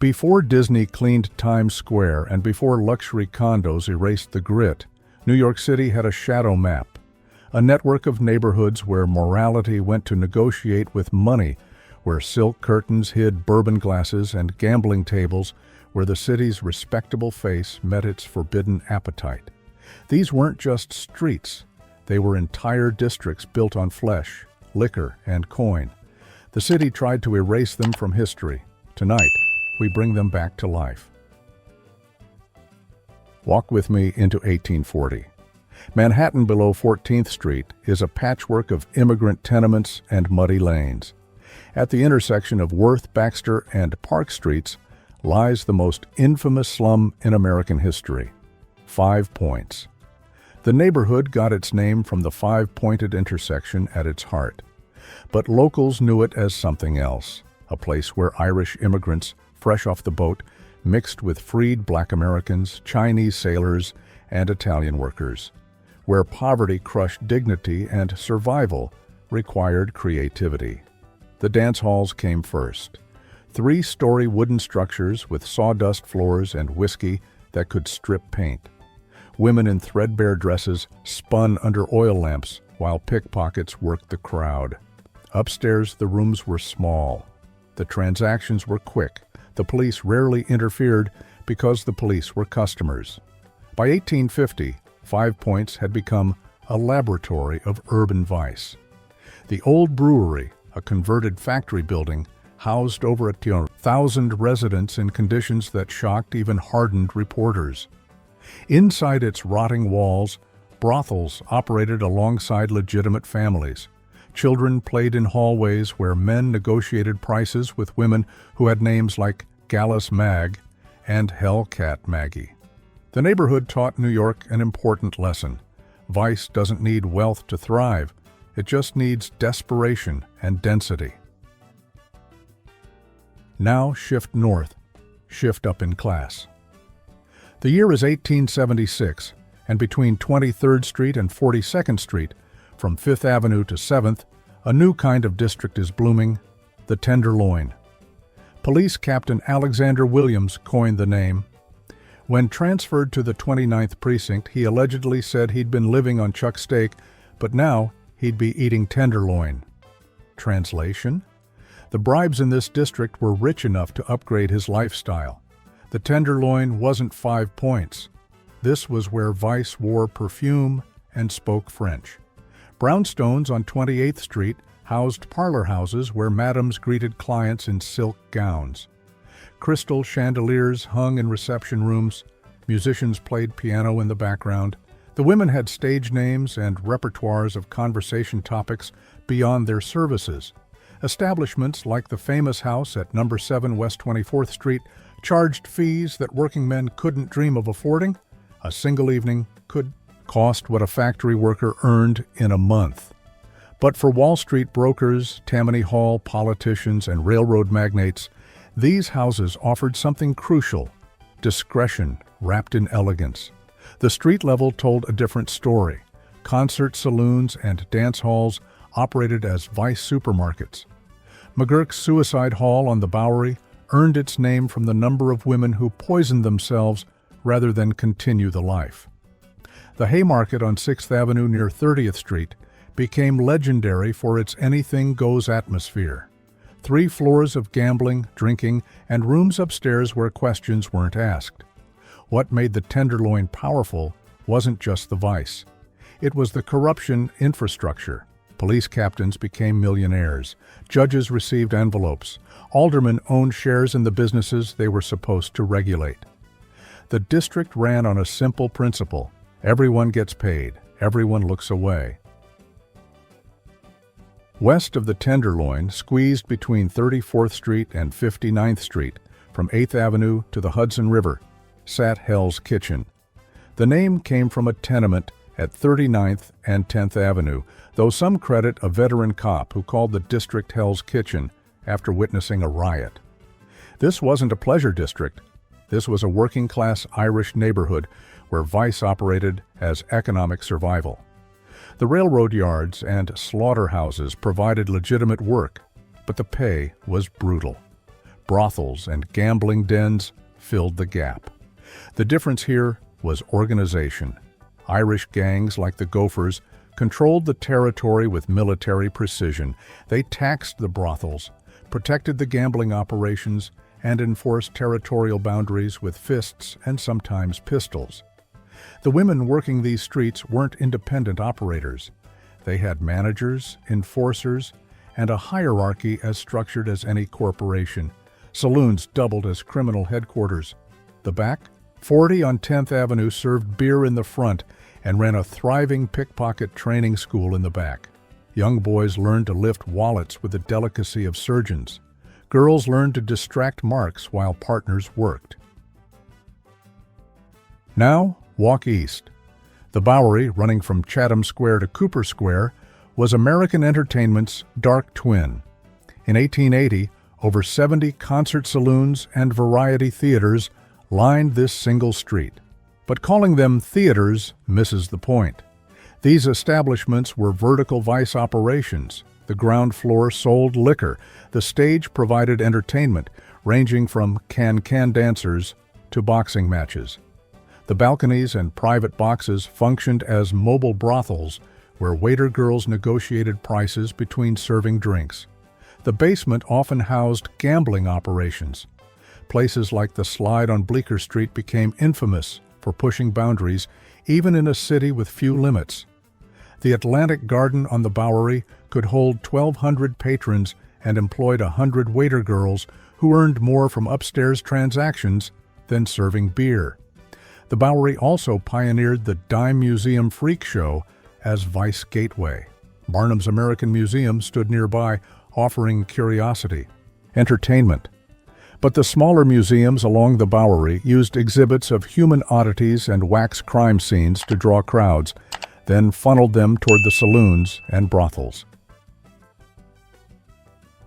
Before Disney cleaned Times Square and before luxury condos erased the grit, New York City had a shadow map, a network of neighborhoods where morality went to negotiate with money, where silk curtains hid bourbon glasses and gambling tables, where the city's respectable face met its forbidden appetite. These weren't just streets. They were entire districts built on flesh, liquor, and coin. The city tried to erase them from history. Tonight, we bring them back to life. Walk with me into 1840. Manhattan below 14th Street is a patchwork of immigrant tenements and muddy lanes. At the intersection of Worth, Baxter, and Park Streets lies the most infamous slum in American history, 5 Points. The neighborhood got its name from the five-pointed intersection at its heart. But locals knew it as something else, a place where Irish immigrants, fresh off the boat, mixed with freed Black Americans, Chinese sailors, and Italian workers, where poverty crushed dignity and survival required creativity. The dance halls came first. 3-story wooden structures with sawdust floors and whiskey that could strip paint. Women in threadbare dresses spun under oil lamps while pickpockets worked the crowd. Upstairs, the rooms were small. The transactions were quick. The police rarely interfered because the police were customers. By 1850, 5 Points had become a laboratory of urban vice. The old brewery, a converted factory building, housed over 1,000 residents in conditions that shocked even hardened reporters. Inside its rotting walls, brothels operated alongside legitimate families. Children played in hallways where men negotiated prices with women who had names like Gallus Mag and Hellcat Maggie. The neighborhood taught New York an important lesson. Vice doesn't need wealth to thrive. It just needs desperation and density. Now shift north, shift up in class. The year is 1876, and between 23rd Street and 42nd Street, from 5th Avenue to 7th, a new kind of district is blooming, the Tenderloin. Police Captain Alexander Williams coined the name. When transferred to the 29th Precinct, he allegedly said he'd been living on chuck steak, but now he'd be eating tenderloin. Translation? The bribes in this district were rich enough to upgrade his lifestyle. The Tenderloin wasn't 5 Points. This was where vice wore perfume and spoke French. Brownstones on 28th Street housed parlor houses where madams greeted clients in silk gowns. Crystal chandeliers hung in reception rooms. Musicians played piano in the background. The women had stage names and repertoires of conversation topics beyond their services. Establishments like the famous house at No. 7 West 24th Street charged fees that working men couldn't dream of affording. A single evening could cost what a factory worker earned in a month. But for Wall Street brokers, Tammany Hall politicians, and railroad magnates, these houses offered something crucial: discretion wrapped in elegance. The street level told a different story. Concert saloons and dance halls operated as vice supermarkets. McGurk's Suicide Hall on the Bowery earned its name from the number of women who poisoned themselves rather than continue the life. The Haymarket on 6th Avenue near 30th Street became legendary for its anything-goes atmosphere. 3 floors of gambling, drinking, and rooms upstairs where questions weren't asked. What made the Tenderloin powerful wasn't just the vice. It was the corruption infrastructure. Police captains became millionaires. Judges received envelopes. Aldermen owned shares in the businesses they were supposed to regulate. The district ran on a simple principle: everyone gets paid, everyone looks away. West of the Tenderloin, squeezed between 34th Street and 59th Street, from 8th Avenue to the Hudson River, sat Hell's Kitchen. The name came from a tenement at 39th and 10th Avenue, though some credit a veteran cop who called the district Hell's Kitchen after witnessing a riot. This wasn't a pleasure district. This was a working-class Irish neighborhood where vice operated as economic survival. The railroad yards and slaughterhouses provided legitimate work, but the pay was brutal. brothels and gambling dens filled the gap. The difference here was organization. Irish gangs like the Gophers controlled the territory with military precision. They taxed the brothels, protected the gambling operations, and enforced territorial boundaries with fists and sometimes pistols. The women working these streets weren't independent operators. They had managers, enforcers, and a hierarchy as structured as any corporation. Saloons doubled as criminal headquarters. The back, 40 on 10th Avenue, served beer in the front and ran a thriving pickpocket training school in the back. Young boys learned to lift wallets with the delicacy of surgeons. Girls learned to distract marks while partners worked. Now, walk east. The Bowery, running from Chatham Square to Cooper Square, was American entertainment's dark twin. In 1880, over 70 concert saloons and variety theaters lined this single street. But calling them theaters misses the point. These establishments were vertical vice operations. The ground floor sold liquor. The stage provided entertainment, ranging from can-can dancers to boxing matches. The balconies and private boxes functioned as mobile brothels where waiter girls negotiated prices between serving drinks. The basement often housed gambling operations. Places like the Slide on Bleecker Street became infamous for pushing boundaries, even in a city with few limits. The Atlantic Garden on the Bowery could hold 1,200 patrons and employed 100 waiter girls who earned more from upstairs transactions than serving beer. The Bowery also pioneered the Dime Museum Freak Show as Vice Gateway. Barnum's American Museum stood nearby, offering curiosity, entertainment. But the smaller museums along the Bowery used exhibits of human oddities and wax crime scenes to draw crowds, then funneled them toward the saloons and brothels.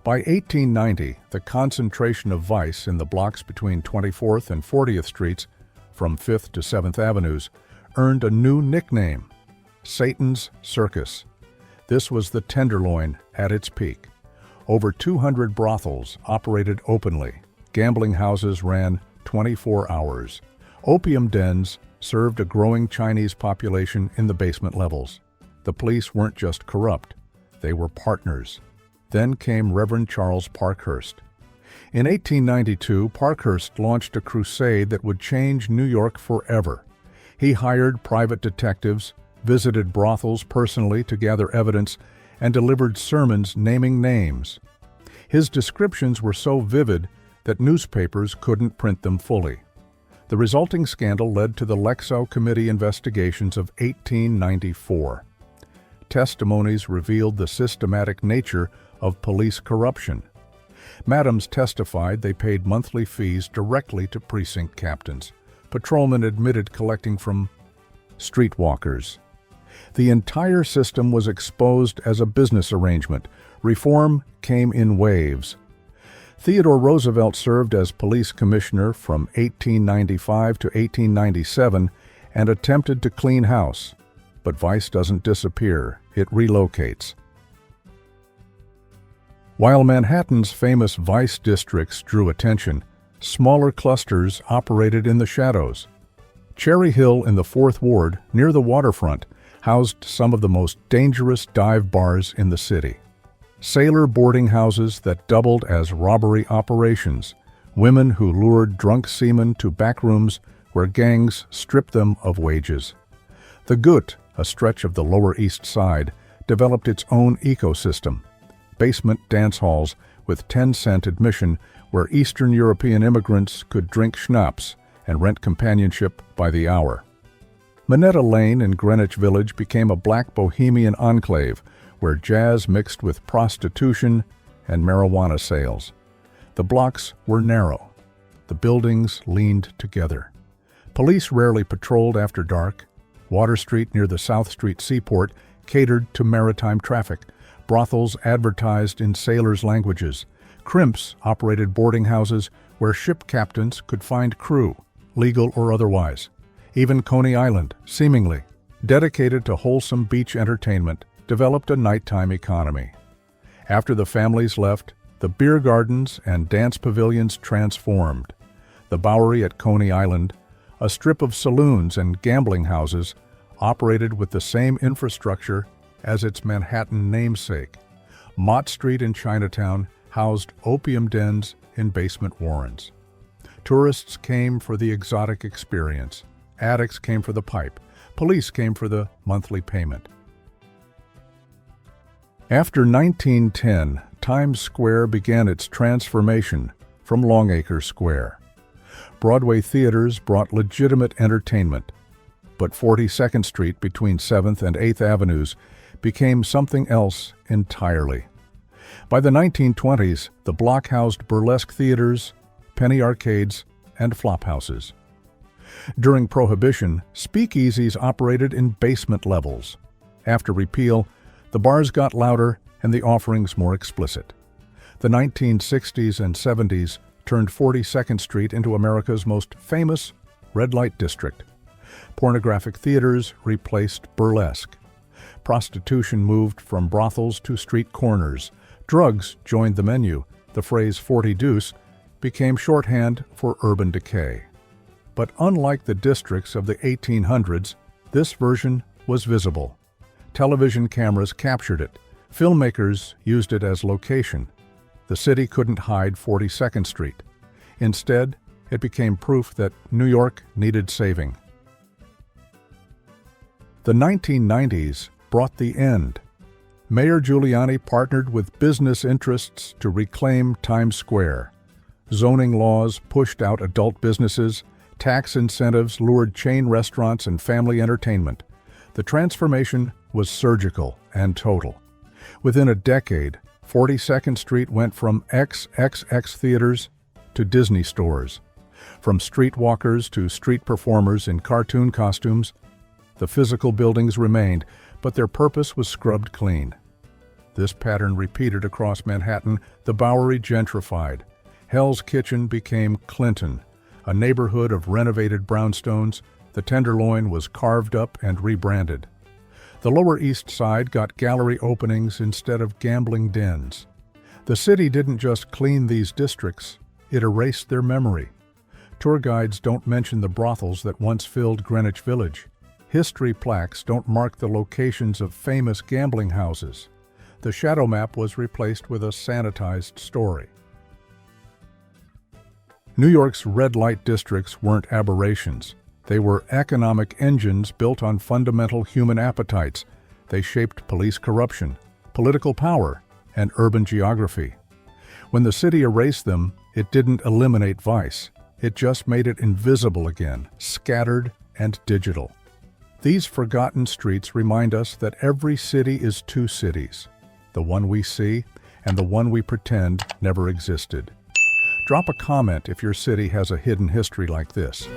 By 1890, the concentration of vice in the blocks between 24th and 40th Streets, from 5th to 7th Avenues, earned a new nickname, Satan's Circus. This was the Tenderloin at its peak. Over 200 brothels operated openly. Gambling houses ran 24 hours. Opium dens served a growing Chinese population in the basement levels. The police weren't just corrupt, they were partners. Then came Reverend Charles Parkhurst. In 1892, Parkhurst launched a crusade that would change New York forever. He hired private detectives, visited brothels personally to gather evidence, and delivered sermons naming names. His descriptions were so vivid that newspapers couldn't print them fully. The resulting scandal led to the Lexow Committee investigations of 1894. Testimonies revealed the systematic nature of police corruption. Madams testified they paid monthly fees directly to precinct captains. Patrolmen admitted collecting from streetwalkers. The entire system was exposed as a business arrangement. Reform came in waves. Theodore Roosevelt served as police commissioner from 1895 to 1897 and attempted to clean house. But vice doesn't disappear, it relocates. While Manhattan's famous vice districts drew attention, smaller clusters operated in the shadows. Cherry Hill in the 4th Ward, near the waterfront, housed some of the most dangerous dive bars in the city. Sailor boarding houses that doubled as robbery operations, women who lured drunk seamen to back rooms where gangs stripped them of wages. The Gut, a stretch of the Lower East Side, developed its own ecosystem. Basement dance halls with 10-cent admission where Eastern European immigrants could drink schnapps and rent companionship by the hour. Minetta Lane in Greenwich Village became a black bohemian enclave where jazz mixed with prostitution and marijuana sales. The blocks were narrow. The buildings leaned together. Police rarely patrolled after dark. Water Street near the South Street Seaport catered to maritime traffic. Brothels advertised in sailors' languages. Crimps operated boarding houses where ship captains could find crew, legal or otherwise. Even Coney Island, seemingly dedicated to wholesome beach entertainment, developed a nighttime economy. After the families left, The beer gardens and dance pavilions transformed. The Bowery at Coney Island, a strip of saloons and gambling houses, operated with the same infrastructure as its Manhattan namesake. Mott Street in Chinatown housed opium dens in basement warrens. Tourists came for the exotic experience. Addicts came for the pipe. Police came for the monthly payment. After 1910, Times Square began its transformation from Longacre Square. Broadway theaters brought legitimate entertainment, but 42nd Street between 7th and 8th Avenues became something else entirely. By the 1920s, the block housed burlesque theaters, penny arcades, and flop houses. During Prohibition, speakeasies operated in basement levels. After repeal, the bars got louder and the offerings more explicit. The 1960s and 70s turned 42nd Street into America's most famous red light district. Pornographic theaters replaced burlesque. Prostitution moved from brothels to street corners. Drugs joined the menu. The phrase 40 deuce became shorthand for urban decay. But unlike the districts of the 1800s, this version was visible. Television cameras captured it. Filmmakers used it as location. The city couldn't hide 42nd Street. Instead, it became proof that New York needed saving. The 1990s brought the end. Mayor Giuliani partnered with business interests to reclaim Times Square. Zoning laws pushed out adult businesses. Tax incentives lured chain restaurants and family entertainment. The transformation was surgical and total. Within a decade, 42nd Street went from XXX theaters to Disney stores. From streetwalkers to street performers in cartoon costumes, the physical buildings remained, but their purpose was scrubbed clean. This pattern repeated across Manhattan. The Bowery gentrified. Hell's Kitchen became Clinton, a neighborhood of renovated brownstones. The Tenderloin was carved up and rebranded. The Lower East Side got gallery openings instead of gambling dens. The city didn't just clean these districts, it erased their memory. Tour guides don't mention the brothels that once filled Greenwich Village. History plaques don't mark the locations of famous gambling houses. The shadow map was replaced with a sanitized story. New York's red light districts weren't aberrations. They were economic engines built on fundamental human appetites. They shaped police corruption, political power, and urban geography. When the city erased them, it didn't eliminate vice. It just made it invisible again, scattered and digital. These forgotten streets remind us that every city is two cities, the one we see and the one we pretend never existed. Drop a comment if your city has a hidden history like this.